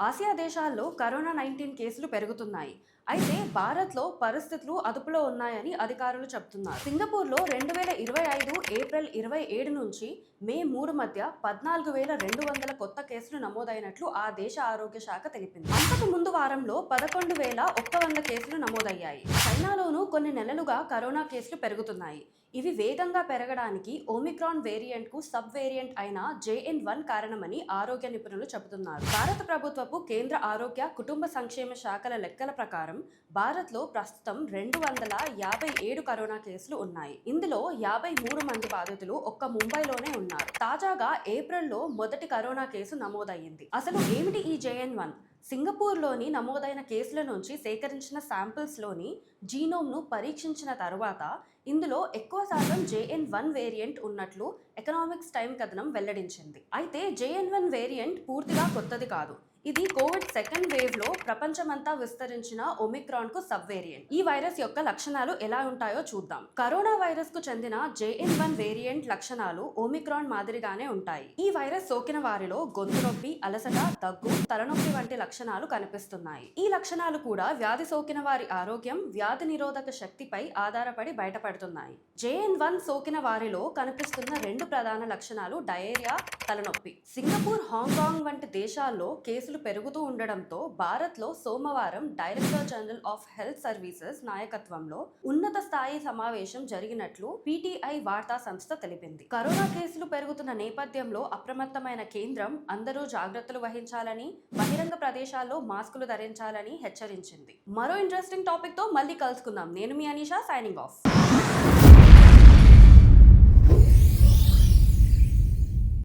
Asia దేశాల్లో కరోనా-19 కేసులు పెరుగుతున్నాయి. అయితే భారత్‌లో పరిస్థితులు అదుపులో ఉన్నాయని అధికారులు చెబుతున్నారు. సింగపూర్‌లో 2025 ఏప్రిల్ 27 నుంచి మే 3 మధ్య 14,200 కొత్త కేసులు నమోదైనట్లు ఆ దేశ ఆరోగ్య శాఖ తెలిపింది. అంతకు ముందు వారంలో 11,100 కేసులు నమోదయ్యాయి. చైనాలోనూ కొన్ని నెలలుగా కరోనా కేసులు పెరుగుతున్నాయి. ఇవి వేగంగా పెరగడానికి ఒమిక్రాన్ వేరియంట్‌కు సబ్ వేరియంట్ అయిన JN.1 కారణమని ఆరోగ్య నిపుణులు చెబుతున్నారు. భారత ప్రభుత్వపు కేంద్ర ఆరోగ్య, కుటుంబ సంక్షేమ శాఖల లెక్కల ప్రకారం భారత్లో ప్రస్తుతం 257 కరోనా కేసులు ఉన్నాయి. ఇందులో 53 మంది బాధితులు ఒక్క ముంబైలోనే ఉన్నారు. తాజాగా ఏప్రిల్లో మొదటి కరోనా కేసు నమోదయ్యింది. అసలు ఏమిటి ఈ JN.1? సింగపూర్లోని నమోదైన కేసుల నుంచి సేకరించిన శాంపిల్స్లోని జీనోమ్ను పరీక్షించిన తర్వాత ఇందులో ఎక్కువ శాతం JN.1 వేరియంట్ ఉన్నట్లు ఎకనామిక్స్ టైమ్ కథనం వెల్లడించింది. అయితే JN.1 వేరియంట్ పూర్తిగా కొత్తది కాదు. ఇది కోవిడ్ సెకండ్ వేవ్ లో ప్రపంచమంతా విస్తరించిన ఒమిక్రాన్ కు సబ్ వేరియంట్. ఈ వైరస్ యొక్క లక్షణాలు ఎలా ఉంటాయో చూద్దాం. కరోనా వైరస్ కు చెందిన JN.1 వేరియంట్ లక్షణాలు ఒమిక్రాన్ మాదిరిగానే ఉంటాయి. ఈ వైరస్ సోకిన వారిలో గొంతు నొప్పి, అలసట, దగ్గు, తలనొప్పి వంటి లక్షణాలు కనిపిస్తున్నాయి. ఈ లక్షణాలు కూడా వ్యాధి సోకిన వారి ఆరోగ్యం, వ్యాధి నిరోధక శక్తిపై ఆధారపడి బయటపడుతున్నాయి. JN.1 సోకిన వారిలో కనిపిస్తున్న రెండు ప్రధాన లక్షణాలు డయేరియా, తలనొప్పి. సింగపూర్, హాంకాంగ్ వంటి దేశాల్లో కేసులు పెరుగుతూ ఉండడంతో భారత్లో సోమవారం director general of health services నాయకత్వంలో ఉన్నత స్థాయి సమావేశం జరిగినట్లు PTI వార్తా సంస్థ తెలిపింది. కరోనా కేసులు పెరుగుతున్న నేపథ్యంలో అప్రమత్తమైన కేంద్రం అందరూ జాగ్రత్తలు వహించాలని, బహిరంగ ప్రదేశాల్లో మాస్కులు ధరించాలని హెచ్చరించింది. మరో ఇంట్రెస్టింగ్ టాపిక్ తో మళ్ళీ కలుసుకుందాం. నేను మీ అనీషా, సైనింగ్ ఆఫ్.